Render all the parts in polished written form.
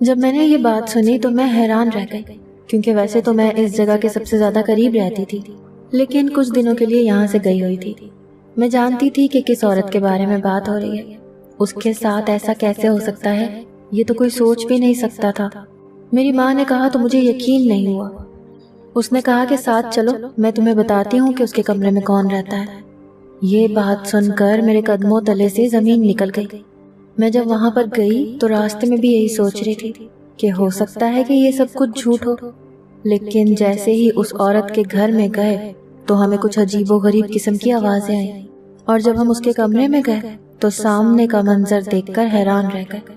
جب میں نے یہ بات سنی تو میں حیران رہ گئی، کیونکہ ویسے تو میں اس جگہ کے سب سے زیادہ قریب رہتی تھی، لیکن کچھ دنوں کے لیے یہاں سے گئی ہوئی تھی۔ میں جانتی تھی کہ کس عورت کے بارے میں بات ہو رہی ہے۔ اس کے ساتھ ایسا کیسے ہو سکتا ہے، یہ تو کوئی سوچ بھی نہیں سکتا تھا۔ میری ماں نے کہا تو مجھے یقین نہیں ہوا۔ اس نے کہا کہ ساتھ چلو، میں تمہیں بتاتی ہوں کہ اس کے کمرے میں کون رہتا ہے۔ یہ بات سن کر میرے قدموں تلے سے زمین نکل گئی۔ میں جب وہاں پر گئی تو راستے میں بھی یہی سوچ رہی تھی کہ ہو سکتا ہے کہ یہ سب کچھ جھوٹ ہو، لیکن جیسے ہی اس عورت کے گھر میں گئے تو ہمیں کچھ عجیب و غریب قسم کی آوازیں آئیں، اور جب ہم اس کے کمرے میں گئے تو سامنے کا منظر دیکھ کر حیران رہ گئے۔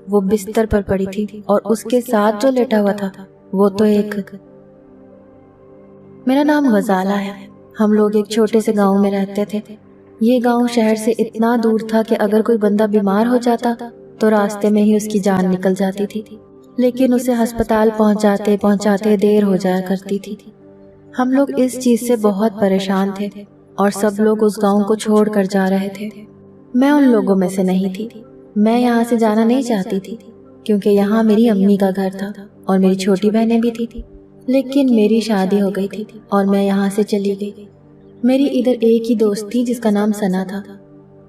وہ بستر پر پڑی تھی اور اس کے ساتھ جو لیٹا ہوا تھا وہ تو ایک… میرا نام غزالہ ہے۔ ہم لوگ ایک چھوٹے سے گاؤں میں رہتے تھے۔ یہ گاؤں شہر سے اتنا دور تھا کہ اگر کوئی بندہ بیمار ہو جاتا تو راستے میں ہی اس کی جان نکل جاتی تھی، لیکن اسے ہسپتال پہنچاتے دیر ہو جایا کرتی تھی۔ ہم لوگ اس چیز سے بہت پریشان تھے اور سب لوگ اس گاؤں کو چھوڑ کر جا رہے تھے۔ میں ان لوگوں میں سے نہیں تھی۔ میں یہاں سے جانا نہیں چاہتی تھی کیونکہ یہاں میری امی کا گھر تھا اور میری چھوٹی بہنیں بھی تھی، لیکن میری شادی ہو گئی تھی اور میں یہاں سے چلی گئی۔ میری ادھر ایک ہی دوست تھی جس کا نام ثنا تھا۔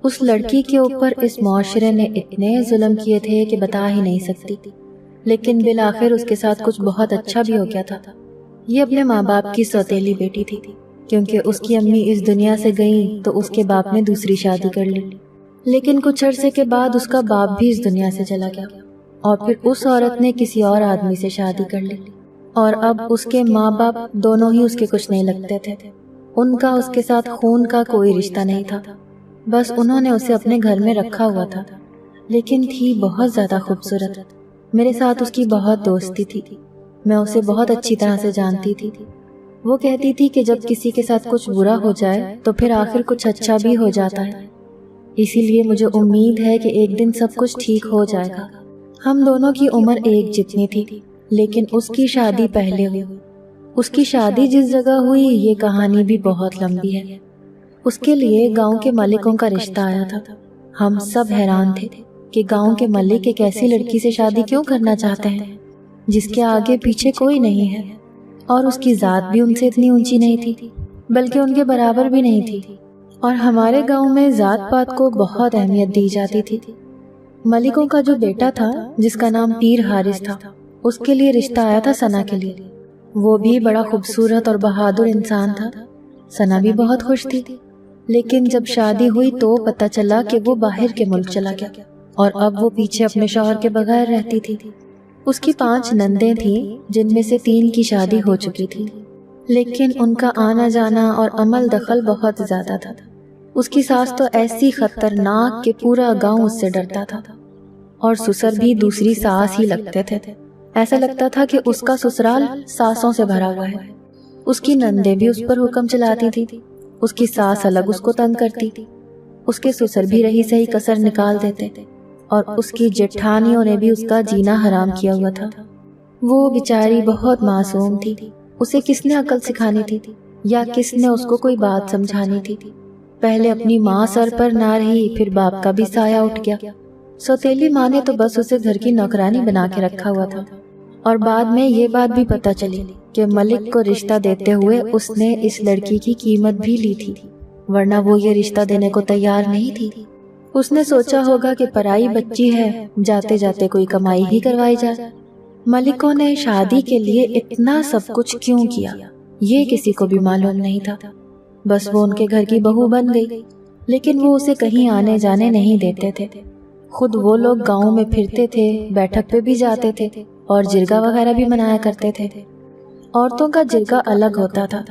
اس لڑکی کے اوپر اس معاشرے نے اتنے ظلم کیے تھے کہ بتا ہی نہیں سکتی، لیکن بالآخر اس کے ساتھ کچھ بہت اچھا بھی ہو گیا تھا۔ یہ اپنے ماں باپ کی سوتیلی بیٹی تھی، کیونکہ اس کی امی اس دنیا سے گئیں تو اس کے باپ نے دوسری شادی کر لی، لیکن کچھ عرصے کے بعد اس کا باپ بھی اس دنیا سے چلا گیا اور پھر اس عورت نے کسی اور آدمی سے شادی کر لی، اور اب اس کے ماں باپ دونوں ہی اس کے کچھ نہیں لگتے تھے۔ ان کا اس کے ساتھ خون کا کوئی رشتہ نہیں تھا، بس انہوں نے اسے اپنے گھر میں رکھا ہوا تھا، لیکن تھی بہت زیادہ خوبصورت۔ میرے ساتھ اس کی بہت دوستی تھی، میں اسے بہت اچھی طرح سے جانتی تھی۔ وہ کہتی تھی کہ جب کسی کے ساتھ کچھ برا ہو جائے تو پھر آخر کچھ اچھا بھی ہو جاتا ہے، اسی لیے مجھے امید ہے کہ ایک دن سب کچھ ٹھیک ہو جائے گا۔ ہم دونوں کی عمر ایک جتنی تھی، لیکن اس کی شادی پہلے ہوئی۔ اس کی شادی جس جگہ ہوئی یہ کہانی بھی بہت لمبی ہے۔ اس کے لیے گاؤں کے ملکوں کا رشتہ آیا تھا۔ ہم سب حیران تھے کہ گاؤں کے ملک ایک ایسی لڑکی سے شادی کیوں کرنا چاہتے ہیں جس کے آگے پیچھے کوئی نہیں ہے، اور اس کی ذات بھی ان سے اتنی اونچی نہیں تھی، بلکہ ان کے برابر بھی نہیں تھی۔ اور ہمارے گاؤں میں ذات پات کو بہت اہمیت دی جاتی تھی۔ ملکوں کا جو بیٹا تھا جس کا نام پیر حارث تھا، اس کے لیے رشتہ آیا تھا ثنا کے لیے۔ وہ بھی بڑا خوبصورت اور بہادر انسان تھا۔ ثنا بھی بہت خوش تھی، لیکن جب شادی ہوئی تو پتہ چلا کہ وہ باہر کے ملک چلا گیا اور اب وہ پیچھے اپنے شوہر کے بغیر رہتی تھی۔ اس کی 5 نندیں تھیں جن میں سے 3 کی شادی ہو چکی تھی، لیکن ان کا آنا جانا اور عمل دخل بہت زیادہ تھا۔ اس کی ساس تو ایسی خطرناک کہ پورا گاؤں اس سے ڈرتا تھا، اور سسر بھی دوسری ساس ہی لگتے تھے۔ ایسا لگتا تھا کہ اس کا سسرال ساسوں سے بھرا ہوا ہے۔ اس کی نندیں بھی اس پر حکم چلاتی تھی، اس کی ساس الگ اس کو تنگ کرتی، اس کے سسر بھی رہی سہی کسر نکال دیتے، اور اس کی جٹھانیوں نے بھی اس کا جینا حرام کیا ہوا تھا۔ وہ بیچاری بہت معصوم تھی، اسے کس نے عقل سکھانی تھی یا کس نے اس کو کوئی بات سمجھانی تھی؟ پہلے اپنی ماں سر پر نہ رہی، پھر باپ کا بھی سایہ اٹھ گیا۔ سوتیلی ماں نے تو بس اسے گھر کی نوکرانی بنا کے رکھا ہوا تھا، اور بعد میں یہ بات بھی پتہ چلی کہ ملک کو رشتہ دیتے ہوئے اس نے اس لڑکی کی قیمت بھی لی تھی، ورنہ وہ یہ رشتہ دینے کو تیار نہیں تھی۔ اس نے سوچا ہوگا کہ پرائی بچی ہے، جاتے جاتے کوئی کمائی ہی کروائی جائے۔ ملکوں نے شادی کے لیے اتنا سب کچھ کیوں کیا یہ کسی کو بھی معلوم نہیں تھا، بس وہ ان کے گھر کی بہو بن گئی، لیکن وہ اسے کہیں آنے جانے نہیں دیتے تھے۔ خود وہ لوگ گاؤں میں پھرتے تھے، بیٹھک پہ بھی جاتے تھے اور جرگہ وغیرہ بھی منایا کرتے تھے۔ عورتوں کا جرگہ الگ ہوتا تھا،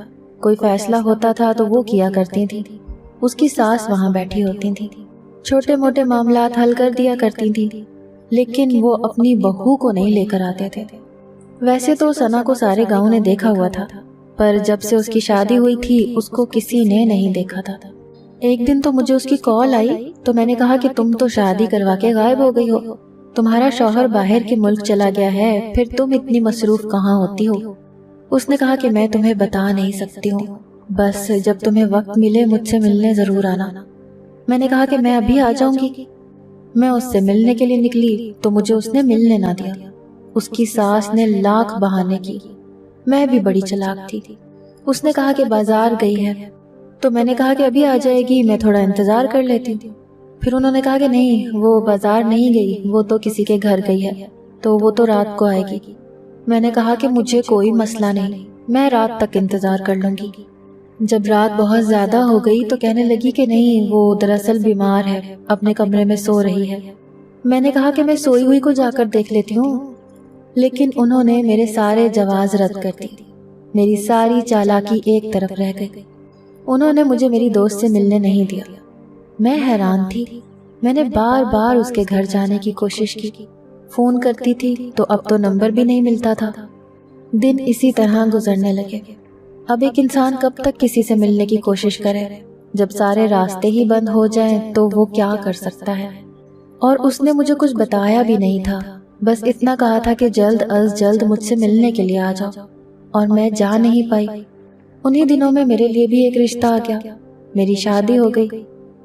کوئی فیصلہ ہوتا تھا تو وہ کیا کرتی تھیں، اس کی ساس وہاں بیٹھی ہوتی تھی، چھوٹے موٹے معاملات حل کر دیا کرتی تھیں، لیکن وہ اپنی بہو کو نہیں لے کر آتے تھے۔ ویسے تو ثنا کو سارے گاؤں نے دیکھا ہوا تھا، پر جب سے اس کی شادی ہوئی تھی اس کو کسی نے نہیں دیکھا تھا۔ ایک دن تو مجھے اس کی کال آئی تو میں نے کہا کہ تم تو شادی کروا کے غائب ہو گئی ہو، تمہارا شوہر باہر کے ملک چلا گیا ہے، پھر تم اتنی مصروف کہاں ہوتی ہو؟ اس نے کہا کہ میں تمہیں بتا نہیں سکتی ہوں، بس جب تمہیں وقت ملے مجھ سے ملنے ضرور آنا۔ میں نے کہا کہ میں ابھی آ جاؤں گی۔ میں اس سے ملنے کے لیے نکلی تو مجھے اس نے ملنے نہ دیا، اس کی ساس نے لاکھ بہانے کی۔ میں بھی بڑی چلاک تھی۔ اس نے کہا کہ بازار گئی ہے، تو میں نے کہا کہ ابھی آ جائے گی، میں تھوڑا انتظار کر لیتی ہوں۔ پھر انہوں نے کہا کہ نہیں، وہ بازار نہیں گئی، وہ تو کسی کے گھر گئی ہے، تو وہ تو رات کو آئے گی۔ میں نے کہا کہ مجھے کوئی مسئلہ نہیں، میں رات تک انتظار کر لوں گی۔ جب رات بہت زیادہ ہو گئی تو کہنے لگی کہ نہیں، وہ دراصل بیمار ہے، اپنے کمرے میں سو رہی ہے۔ میں نے کہا کہ میں سوئی ہوئی کو جا کر دیکھ لیتی ہوں، لیکن انہوں نے میرے سارے جواز رد کر دی۔ میری ساری چالاکی ایک طرف رہ گئی۔ انہوں نے مجھے میری دوست سے ملنے نہیں دیا۔ میں حیران تھی۔ میں نے بار بار اس کے گھر جانے کی کوشش کی، فون کرتی تھی تو اب تو نمبر بھی نہیں ملتا تھا۔ دن اسی طرح گزرنے لگے۔ اب ایک انسان کب تک کسی سے ملنے کی کوشش کرے؟ جب سارے راستے ہی بند ہو جائیں تو وہ کیا کر سکتا ہے؟ اور اس نے مجھے کچھ بتایا بھی نہیں تھا، بس اتنا کہا تھا کہ جلد از جلد مجھ سے ملنے کے لیے آ جاؤ، اور میں جا نہیں پائی۔ انہی دنوں میں میرے لیے بھی ایک رشتہ آ گیا، میری شادی ہو گئی۔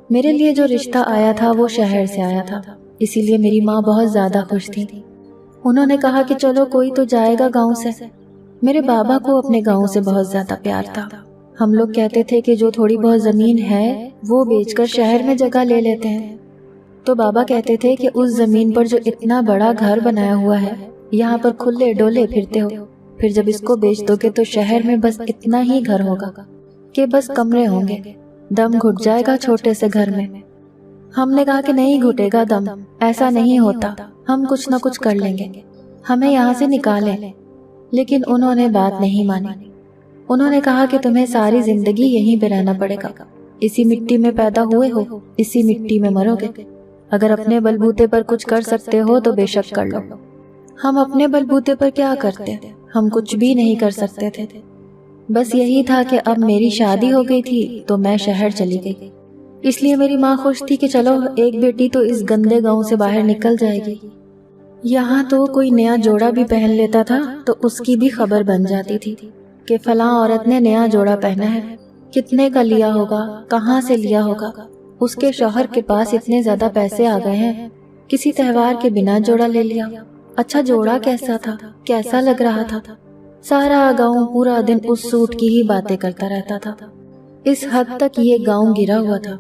میرے لیے جو رشتہ آیا تھا وہ شہر سے آیا تھا، اسی لیے میری ماں بہت زیادہ خوش تھی۔ انہوں نے کہا کہ چلو کوئی تو جائے گا گاؤں سے۔ میرے بابا کو اپنے گاؤں سے بہت زیادہ پیار تھا۔ ہم لوگ کہتے تھے کہ جو تھوڑی بہت زمین ہے وہ بیچ کر شہر میں جگہ لے لیتے ہیں۔ تو بابا کہتے تھے کہ اس زمین پر جو اتنا بڑا گھر بنایا ہوا ہے، یہاں پر کھلے ڈولے پھرتے ہو، پھر جب اس کو بیچ دو گے تو شہر میں بس اتنا ہی گھر ہوگا کہ بس کمرے ہوں گے، دم گھٹ جائے گا چھوٹے سے گھر میں۔ ہم نے کہا کہ نہیں گھٹے گا دم، ایسا نہیں ہوتا، ہم کچھ نہ کچھ کر لیں گے، ہمیں یہاں سے نکالیں۔ لیکن انہوں نے بات نہیں مانی۔ انہوں نے کہا کہ تمہیں ساری زندگی یہیں پہ رہنا پڑے گا، اسی مٹی میں پیدا ہوئے ہو، اسی مٹی میں مرو گے۔ اگر اپنے بلبوتے پر کچھ کر سکتے ہو تو بے شک کر لو۔ ہم اپنے بلبوتے پر کیا کرتے؟ ہم کچھ بھی نہیں کر سکتے تھے۔ بس یہی تھا کہ اب میری شادی ہو گئی تھی تو میں شہر چلی گئی، اس لیے میری ماں خوش تھی کہ چلو ایک بیٹی تو اس گندے گاؤں سے باہر نکل جائے گی۔ یہاں تو کوئی نیا جوڑا بھی پہن لیتا تھا تو اس کی بھی خبر بن جاتی تھی کہ فلاں عورت نے نیا جوڑا پہنا ہے، کتنے کا لیا ہوگا، کہاں سے لیا ہوگا، اس کے شوہر کے پاس اتنے زیادہ پیسے آ گئے ہیں، کسی تہوار کے بنا جوڑا لے لیا، اچھا جوڑا کیسا تھا، کیسا لگ رہا تھا۔ سارا گاؤں پورا دن اس سوٹ کی ہی باتیں کرتا رہتا تھا۔ اس حد تک یہ گاؤں گرا ہوا تھا،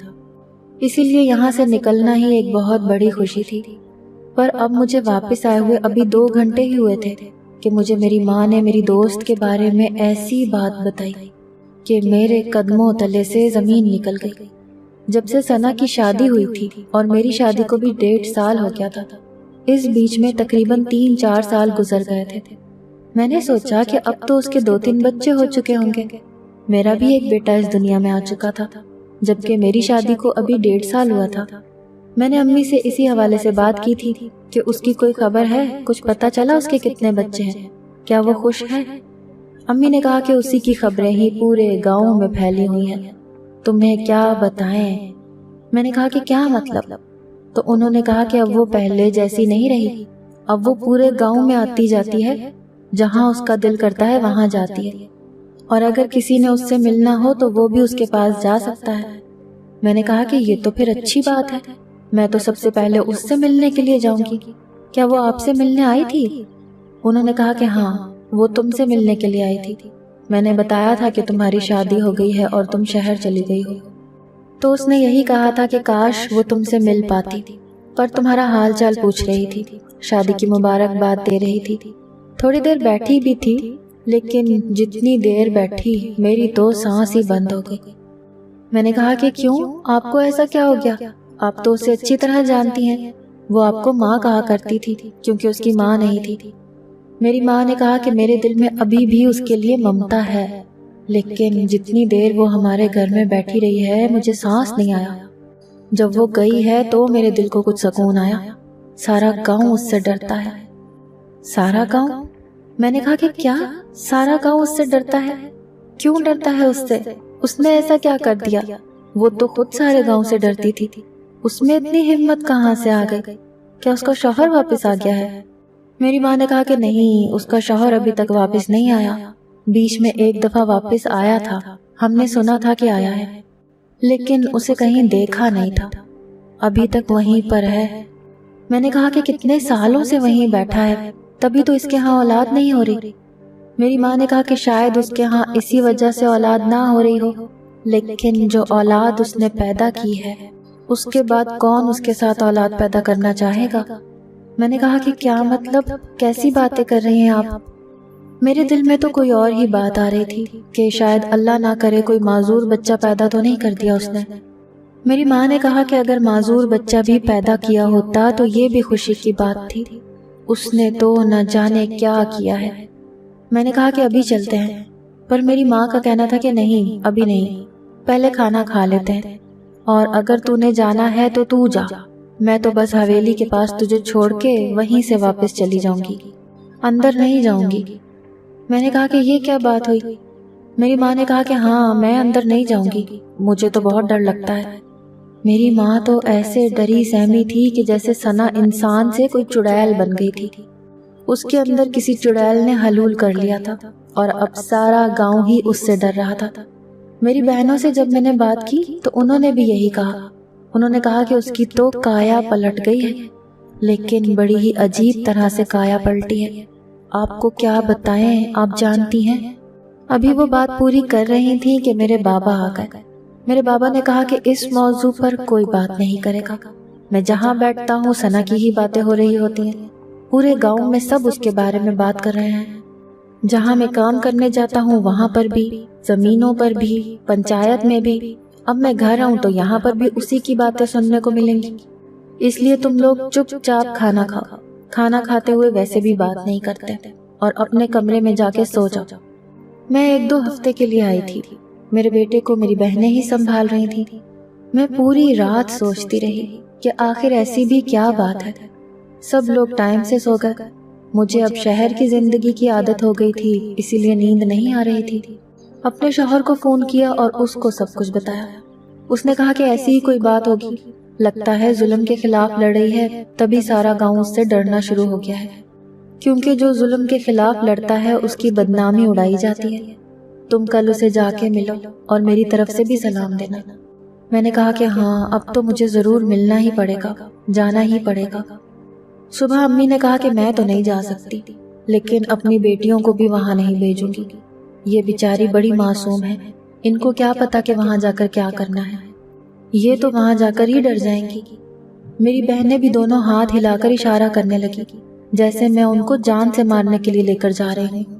اسی لیے یہاں سے نکلنا ہی ایک بہت بڑی خوشی تھی۔ پر اب مجھے واپس آئے ہوئے ابھی 2 گھنٹے ہی ہوئے تھے کہ مجھے میری ماں نے میری دوست کے بارے میں ایسی بات بتائی کہ میرے قدموں تلے سے زمین نکل گئی۔ جب سے ثنا کی شادی ہوئی تھی اور میری شادی کو بھی 1.5 سال ہو گیا تھا، اس بیچ میں تقریباً 3-4 سال گزر گئے تھے۔ میں نے سوچا کہ اب تو اس کے 2-3 بچے ہو چکے ہوں گے، میرا بھی ایک بیٹا اس دنیا میں آ چکا تھا، جبکہ میری شادی کو ابھی 1.5 سال ہوا تھا۔ میں نے امی سے اسی حوالے سے بات کی تھی کہ اس کی کوئی خبر ہے، کچھ پتا چلا اس کے کتنے بچے ہیں، کیا وہ خوش ہے؟ امی نے کہا کہ اسی کی خبریں ہی پورے گاؤں میں پھیلی ہوئی ہیں، تمہیں کیا بتائیں۔ میں نے کہا کہ کیا مطلب؟ تو انہوں نے کہا کہ اب وہ پہلے جیسی نہیں رہی، اب وہ پورے گاؤں میں آتی جاتی ہے، جہاں اس کا دل کرتا ہے وہاں جاتی ہے، اور اگر کسی نے اس سے ملنا ہو تو وہ بھی اس کے پاس جا سکتا ہے۔ میں نے کہا کہ یہ تو پھر اچھی بات ہے، میں تو سب سے پہلے اس سے ملنے کے لیے جاؤں گی، کیا وہ آپ سے ملنے آئی تھی؟ انہوں نے کہا کہ ہاں، وہ تم سے ملنے کے لیے آئی تھی، میں نے بتایا تھا کہ تمہاری شادی ہو گئی ہے اور تم شہر چلی گئی ہو، تو اس نے یہی کہا تھا کہ کاش وہ تم سے مل پاتی، پر تمہارا حال چال پوچھ رہی تھی، شادی کی مبارکباد دے رہی تھی، تھوڑی دیر بیٹھی بھی تھی، لیکن جتنی دیر بیٹھی میری تو سانس ہی بند ہو گئی۔ میں نے کہا کہ کیوں، آپ کو ایسا کیا ہو گیا؟ آپ تو اسے اچھی طرح جانتی ہیں، وہ آپ کو ماں کہا کرتی تھی کیونکہ اس کی ماں نہیں تھی۔ میری ماں نے کہا کہ میرے دل میں ابھی بھی اس کے لیے ممتا ہے، لیکن جتنی دیر وہ ہمارے گھر میں بیٹھی رہی ہے مجھے سانس نہیں آیا، جب وہ گئی ہے تو میرے دل کو کچھ سکون آیا۔ سارا گاؤں اس سے ڈرتا ہے۔ سارا گاؤں؟ میں نے کہا کہ کیا سارا گاؤں اس سے ڈرتا ہے؟ کیوں ڈرتا ہے اس سے؟ اس نے ایسا کیا کر دیا؟ وہ تو خود سارے گاؤں سے ڈرتی تھی، اس میں اتنی ہمت کہاں سے آ گئی؟ کیا اس کا شوہر واپس آ گیا ہے؟ میری ماں نے کہا کہ نہیں، اس کا شوہر ابھی تک واپس نہیں آیا، بیچ میں ایک دفعہ واپس آیا تھا، ہم نے سنا تھا کہ آیا ہے، لیکن اسے کہیں دیکھا نہیں تھا، ابھی تک وہیں پر ہے۔ میں نے کہا کہ کتنے سالوں سے وہیں بیٹھا ہے، تبھی تو اس کے ہاں اولاد نہیں ہو رہی۔ میری ماں نے کہا کہ شاید اس کے ہاں اسی وجہ سے اولاد نہ ہو رہی ہو، لیکن جو اولاد اس نے پیدا کی ہے اس کے بعد کون اس کے ساتھ اولاد پیدا کرنا چاہے گا؟ میں نے کہا کہ کیا مطلب، کیسی باتیں کر رہی ہیں آپ؟ میرے دل میں تو کوئی اور ہی بات آ رہی تھی کہ شاید اللہ نہ کرے کوئی معذور بچہ پیدا تو نہیں کر دیا اس نے۔ میری ماں نے کہا کہ اگر معذور بچہ بھی پیدا کیا ہوتا تو یہ بھی خوشی کی بات تھی، اس نے تو نہ جانے کیا کیا ہے۔ میں نے کہا کہ ابھی چلتے ہیں، پر میری ماں کا کہنا تھا کہ نہیں، ابھی نہیں، پہلے کھانا کھا لیتے ہیں، اور اگر تو نے جانا ہے تو تو جا، میں تو بس حویلی کے پاس تجھے چھوڑ کے وہیں سے واپس چلی جاؤں گی، اندر نہیں جاؤں گی۔ میں نے کہا کہ یہ کیا بات ہوئی؟ میری ماں نے کہا کہ ہاں، میں اندر نہیں جاؤں گی، مجھے تو بہت ڈر لگتا ہے۔ میری ماں تو ایسے ڈری سہمی تھی کہ جیسے ثنا انسان سے کوئی چڑیل بن گئی تھی، اس کے اندر کسی چڑیل نے حلول کر لیا تھا، اور اب سارا گاؤں ہی اس سے ڈر رہا تھا۔ میری بہنوں سے جب میں نے بات کی تو انہوں نے بھی یہی کہا، انہوں نے کہا کہ اس کی تو کایا پلٹ گئی ہے، لیکن بڑی ہی عجیب طرح سے کایا پلٹی ہے۔ آپ کو کیا بتائیں، آپ جانتی ہیں۔ ابھی وہ بات پوری کر رہی تھی کہ میرے بابا آ گئے۔ میرے بابا نے کہا کہ اس موضوع پر کوئی بات نہیں کرے گا، میں جہاں بیٹھتا ہوں ثنا کی ہی باتیں ہو رہی ہوتی ہیں، پورے گاؤں میں سب اس کے بارے میں بات کر رہے ہیں، جہاں میں کام کرنے جاتا ہوں وہاں پر بھی، زمینوں پر بھی، پنچایت میں بھی، اب میں گھر آؤں تو یہاں پر بھی اسی کی باتیں سننے کو ملیں گی۔ اس لیے تم لوگ چپ چاپ کھانا کھاؤ، کھانا کھاتے ہوئے ویسے بھی بات نہیں کرتے، اور اپنے کمرے میں جا کے سو جاؤ۔ میں 1-2 ہفتے کے لیے آئی تھی، میرے بیٹے کو میری بہنیں ہی سنبھال رہی تھیں۔ میں پوری رات سوچتی رہی کہ آخر ایسی بھی کیا بات ہے، سب لوگ ٹائم سے سو گئے، مجھے اب شہر کی زندگی کی عادت ہو گئی تھی، اسی لیے نیند نہیں آ رہی تھی۔ اپنے شوہر کو فون کیا اور اس کو سب کچھ بتایا۔ اس نے کہا کہ ایسی ہی کوئی بات ہوگی، لگتا ہے ظلم کے خلاف لڑ رہی ہے، تبھی سارا گاؤں اس سے ڈرنا شروع ہو گیا ہے، کیونکہ جو ظلم کے خلاف لڑتا ہے اس کی بدنامی اڑائی جاتی ہے۔ تم کل اسے جا کے ملو اور میری طرف سے بھی سلام دینا۔ میں نے کہا کہ ہاں، اب تو مجھے ضرور ملنا ہی پڑے گا، جانا ہی پڑے گا۔ صبح امی نے کہا کہ میں تو نہیں جا سکتی، لیکن اپنی بیٹیوں کو بھی وہاں نہیں بھیجوں گی، یہ بیچاری بڑی معصوم ہے، ان کو کیا پتا کہ وہاں جا کر کیا کرنا ہے، یہ تو وہاں جا کر ہی ڈر جائیں گی۔ میری بہنیں بھی دونوں ہاتھ ہلا کر اشارہ کرنے لگی، جیسے میں ان کو جان سے مارنے کے لیے لے کر جا رہی ہوں۔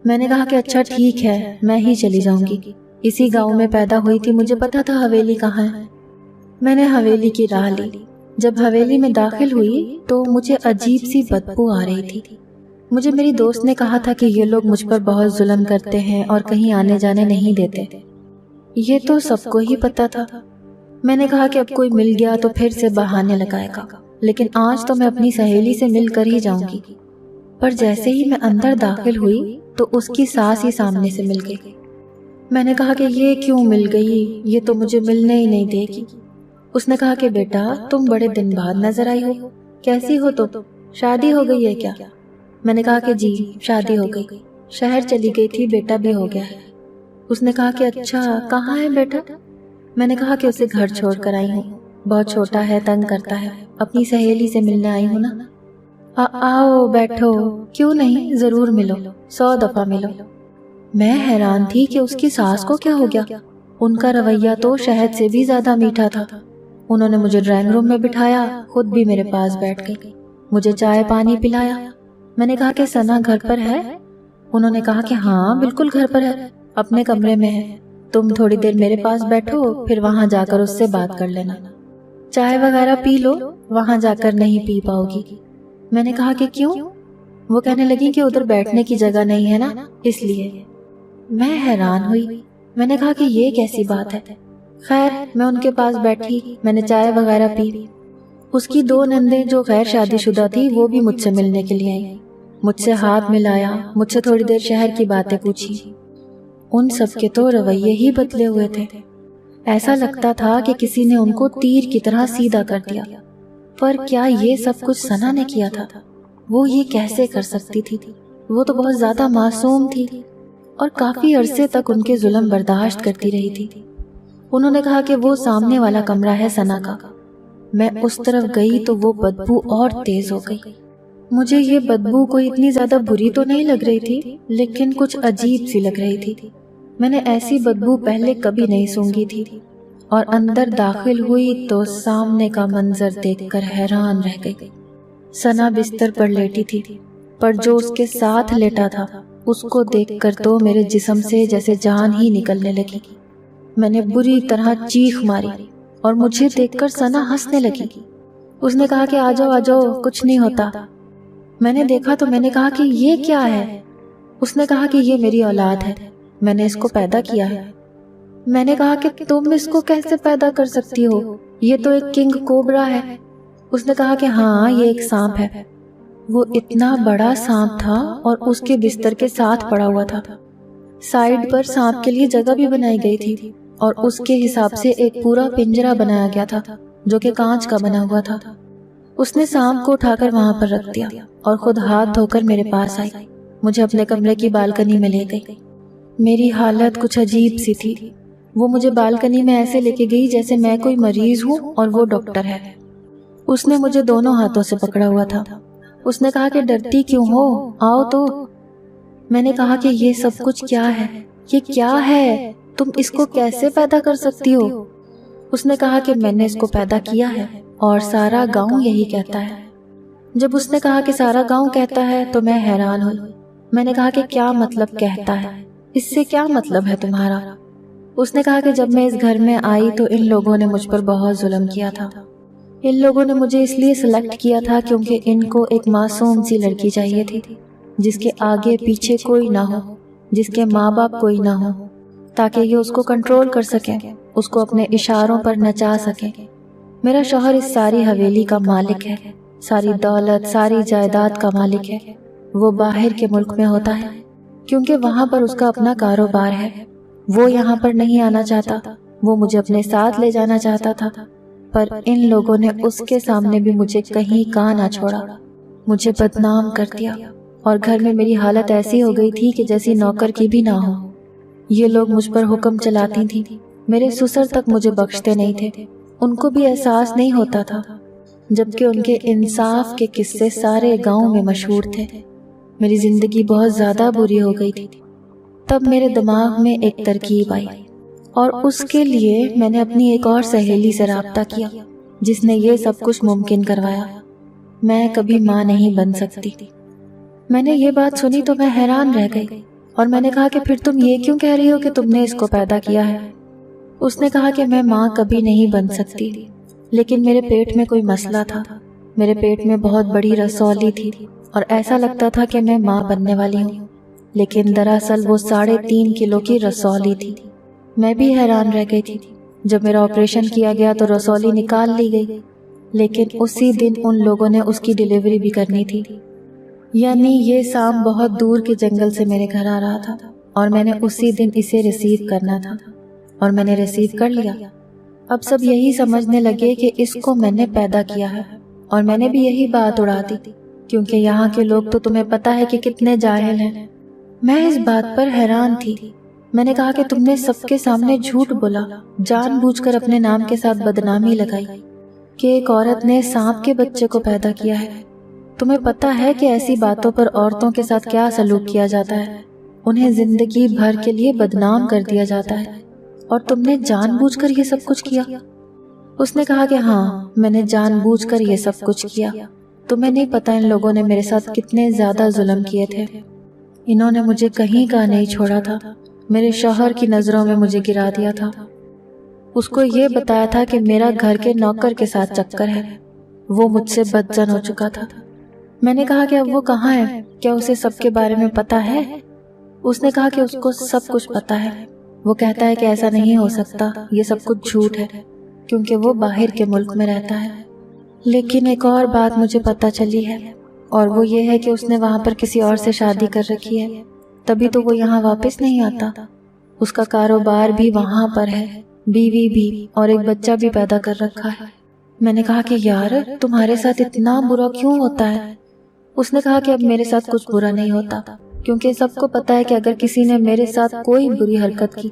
میں نے کہا کہ اچھا ٹھیک ہے، میں ہی چلی جاؤں گی، اسی گاؤں میں پیدا ہوئی تھی، مجھے پتا تھا حویلی کہاں ہے۔ میں نے حویلی کی راہ لی۔ جب حویلی میں داخل ہوئی تو مجھے عجیب سی بدبو آ رہی تھی۔ مجھے میری دوست نے کہا تھا کہ یہ لوگ مجھ پر بہت ظلم کرتے ہیں اور کہیں آنے جانے نہیں دیتے، یہ تو سب کو ہی پتا تھا۔ میں نے کہا کہ اب کوئی مل گیا تو پھر سے بہانے لگائے گا، لیکن آج تو میں اپنی سہیلی سے مل کر ہی جاؤں گی۔ پر جیسے ہی میں اندر داخل ہوئی تو اس کی ساس ہی سامنے سے مل گئی۔ میں نے کہا کہ یہ کیوں مل گئی، یہ تو مجھے ملنے ہی نہیں دے گی۔ اس نے کہا کہ بیٹا، تم بڑے دن بعد نظر آئی ہو، کیسی ہو تم، شادی ہو گئی ہے کیا؟ میں نے کہا کہ جی، شادی ہو گئی، شہر چلی گئی تھی، بیٹا بھی ہو گیا ہے۔ اس نے کہا کہ اچھا، کہاں ہے بیٹا؟ میں نے کہا کہ اسے گھر چھوڑ کر آئی ہوں، بہت چھوٹا ہے، تنگ کرتا ہے، اپنی سہیلی سے ملنے آئی ہوں نا۔ آؤ بیٹھو، کیوں نہیں، ضرور ملو، 100 دفعہ ملو۔ میں حیران تھی کہ اس کی ساس کو کیا ہو گیا، ان کا رویہ تو شہد سے بھی زیادہ میٹھا تھا۔ انہوں نے مجھے ڈرائنگ روم میں بٹھایا، خود بھی میرے پاس بیٹھ گئی، مجھے چائے پانی پلایا۔ میں نے کہا کہ ثنا گھر پر ہے؟ انہوں نے کہا کہ ہاں بالکل گھر پر ہے، اپنے کمرے میں ہے، تم تھوڑی دیر میرے پاس بیٹھو، پھر وہاں جا کر اس سے بات کر لینا، چائے وغیرہ پی لو، وہاں جا کر نہیں پی پاؤ گی۔ میں نے کہا کہ کیوں؟ وہ کہنے لگی کہ ادھر بیٹھنے کی جگہ نہیں ہے نا، اس لیے۔ میں حیران ہوئی، میں نے کہا کہ یہ کیسی بات ہے؟ خیر، میں ان کے پاس بیٹھی، میں نے چائے وغیرہ پی۔ اس کی 2 نندیں جو غیر شادی شدہ تھی وہ بھی مجھ سے ملنے کے لیے آئیں، مجھ سے ہاتھ ملایا، مجھ سے تھوڑی دیر شہر کی باتیں پوچھی۔ ان سب کے تو رویے ہی بدلے ہوئے تھے، ایسا لگتا تھا کہ کسی نے ان کو تیر کی طرح سیدھا کر دیا۔ پر کیا یہ سب کچھ ثنا نے کیا تھا؟ وہ یہ کیسے کر سکتی تھی؟ وہ تو بہت زیادہ معصوم تھی اور کافی عرصے تک ان کے ظلم برداشت کرتی رہی تھی۔ انہوں نے کہا کہ وہ سامنے والا کمرہ ہے ثنا کا۔ میں اس طرف گئی تو وہ بدبو اور تیز ہو گئی۔ مجھے یہ بدبو کوئی اتنی زیادہ بری تو نہیں لگ رہی تھی، لیکن کچھ عجیب سی لگ رہی تھی۔ میں نے ایسی بدبو پہلے کبھی نہیں سونگھی تھی، اور اندر داخل ہوئی تو سامنے کا منظر دیکھ کر حیران رہ گئی۔ ثنا بستر پر لیٹی تھی، پر جو اس کے ساتھ لیٹا تھا اس کو دیکھ کر تو میرے جسم سے جیسے جان ہی نکلنے لگی۔ میں نے بری طرح چیخ ماری اور مجھے دیکھ کر ثنا ہنسنے لگی۔ اس نے کہا کہ آ جاؤ آ جاؤ، کچھ نہیں ہوتا۔ میں نے دیکھا تو میں نے کہا کہ یہ کیا ہے؟ اس نے کہا کہ یہ میری اولاد ہے، میں نے اس کو پیدا کیا ہے۔ میں نے کہا کہ تم اس کو کیسے پیدا کر سکتی ہو؟ یہ تو ایک کنگ کوبرا ہے۔ اس نے کہا کہ ہاں، یہ ایک سانپ ہے۔ وہ اتنا بڑا سانپ تھا اور اس کے بستر کے ساتھ پڑا ہوا تھا۔ سائیڈ پر سانپ کے لیے جگہ بھی بنائی گئی تھی اور اس کے حساب سے ایک پورا پنجرا بنایا گیا تھا جو کہ کانچ کا بنا ہوا تھا۔ اس نے سانپ کو اٹھا کر وہاں پر رکھ دیا اور خود ہاتھ دھو کر میرے پاس آئی، مجھے اپنے کمرے کی بالکنی میں لے گئی۔ میری حالت کچھ عجیب سی تھی۔ وہ مجھے بالکنی میں ایسے لے کے گئی جیسے میں کوئی مریض ہوں اور وہ ڈاکٹر ہے۔ اس نے مجھے دونوں ہاتھوں سے پکڑا ہوا تھا۔ اس نے کہا کہ ڈرتی کیوں ہو، آؤ تو۔ میں نے کہا کہ یہ سب کچھ کیا ہے؟ یہ کیا ہے؟ تم اس کو کیسے پیدا کر سکتی ہو؟ اس نے کہا کہ میں نے اس کو پیدا کیا ہے اور سارا گاؤں یہی کہتا ہے۔ جب اس نے کہا کہ سارا گاؤں کہتا ہے تو میں حیران ہوئی۔ میں نے کہا کہ کیا مطلب کہتا ہے؟ اس سے کیا مطلب ہے تمہارا؟ اس نے کہا کہ جب میں اس گھر میں آئی تو ان لوگوں نے مجھ پر بہت ظلم کیا تھا۔ ان لوگوں نے مجھے اس لیے سلیکٹ کیا تھا کیونکہ ان کو ایک معصوم سی لڑکی چاہیے تھی، جس کے آگے پیچھے کوئی نہ ہو، جس کے ماں باپ کوئی نہ ہو، تاکہ یہ اس کو کنٹرول کر سکیں، اس کو اپنے اشاروں پر نچا سکیں۔ میرا شوہر اس ساری حویلی کا مالک ہے، ساری دولت، ساری جائیداد کا مالک ہے۔ وہ باہر کے ملک میں ہوتا ہے کیونکہ وہاں پر اس کا اپنا کاروبار ہے۔ وہ یہاں پر نہیں آنا چاہتا، وہ مجھے اپنے ساتھ لے جانا چاہتا تھا، پر ان لوگوں نے اس کے سامنے بھی مجھے کہیں کا نہ چھوڑا، مجھے بدنام کر دیا، اور گھر میں میری حالت ایسی ہو گئی تھی کہ جیسی نوکر کی بھی نہ ہو۔ یہ لوگ مجھ پر حکم چلاتی تھیں، میرے سسر تک مجھے بخشتے نہیں تھے، ان کو بھی احساس نہیں ہوتا تھا، جبکہ ان کے انصاف کے قصے سارے گاؤں میں مشہور تھے۔ میری زندگی بہت زیادہ بری ہو گئی تھی۔ تب میرے دماغ میں ایک ترکیب آئی، اور اس کے لیے میں نے اپنی ایک اور سہیلی سے رابطہ کیا جس نے یہ سب کچھ ممکن کروایا۔ میں کبھی ماں نہیں بن سکتی۔ میں نے یہ بات سنی تو میں حیران رہ گئی، اور میں نے کہا کہ پھر تم یہ کیوں کہہ رہی ہو کہ تم نے اس کو پیدا کیا ہے؟ اس نے کہا کہ میں ماں کبھی نہیں بن سکتی، لیکن میرے پیٹ میں کوئی مسئلہ تھا۔ میرے پیٹ میں بہت بڑی رسولی تھی اور ایسا لگتا تھا کہ میں ماں بننے والی ہوں، لیکن دراصل وہ 3.5 کلو کی رسولی تھی۔ میں بھی حیران رہ گئی تھی۔ جب میرا آپریشن کیا گیا تو رسولی نکال لی گئی، لیکن اسی دن ان لوگوں نے اس کی ڈیلیوری بھی کرنی تھی۔ یعنی یہ سانپ بہت دور کے جنگل سے میرے گھر آ رہا تھا اور میں نے اسی دن اسے ریسیو کرنا تھا، اور میں نے ریسیو کر لیا۔ اب سب یہی سمجھنے لگے کہ اس کو میں نے پیدا کیا ہے، اور میں نے بھی یہی بات اڑا دی، کیونکہ یہاں کے لوگ تو تمہیں پتہ ہے کہ کتنے جاہل ہیں۔ میں اس بات پر حیران تھی۔ میں نے کہا کہ تم نے سب کے سامنے جھوٹ بولا، جان بوجھ کر اپنے نام کے ساتھ بدنامی لگائی کہ ایک عورت نے سانپ کے بچے کو پیدا کیا ہے۔ تمہیں پتہ ہے کہ ایسی باتوں پر عورتوں کے ساتھ کیا سلوک کیا جاتا ہے؟ انہیں زندگی بھر کے لیے بدنام کر دیا جاتا ہے، اور تم نے جان بوجھ کر یہ سب کچھ کیا۔ اس نے کہا کہ ہاں، میں نے جان بوجھ کر یہ سب کچھ کیا۔ تمہیں نہیں پتہ ان لوگوں نے میرے ساتھ کتنے زیادہ ظلم کیے تھے۔ انہوں نے مجھے کہیں کا نہیں چھوڑا تھا، میرے شوہر کی نظروں میں مجھے گرا دیا تھا۔ اس کو یہ بتایا تھا کہ میرا گھر کے نوکر کے ساتھ چکر ہے۔ وہ مجھ سے بدزن ہو چکا تھا۔ میں نے کہا کہ اب وہ کہاں ہے؟ کیا اسے سب کے بارے میں پتہ ہے؟ اس نے کہا کہ اس کو سب کچھ پتہ ہے۔ وہ کہتا ہے کہ ایسا نہیں ہو سکتا، یہ سب کچھ جھوٹ ہے، کیونکہ وہ باہر کے ملک میں رہتا ہے۔ لیکن ایک اور بات مجھے پتہ چلی ہے، اور وہ یہ ہے کہ اس نے وہاں پر کسی اور سے شادی کر رکھی ہے، تبھی تو وہ یہاں واپس نہیں آتا۔ اس کا کاروبار بھی وہاں پر ہے، بیوی بھی، اور ایک بچہ بھی پیدا کر رکھا ہے۔ میں نے کہا کہ یار، تمہارے ساتھ اتنا برا کیوں ہوتا ہے؟ اس نے کہا کہ اب میرے ساتھ کچھ برا نہیں ہوتا، کیونکہ سب کو پتہ ہے کہ اگر کسی نے میرے ساتھ کوئی بری حرکت کی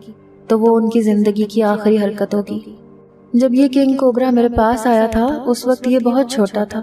تو وہ ان کی زندگی کی آخری حرکت ہوگی۔ جب یہ کنگ کوبرا میرے پاس آیا تھا اس وقت یہ بہت چھوٹا تھا،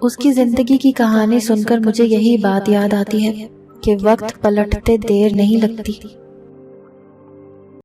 اس کی زندگی کی کہانی سن کر مجھے یہی بات یاد آتی ہے کہ وقت پلٹتے دیر نہیں لگتی۔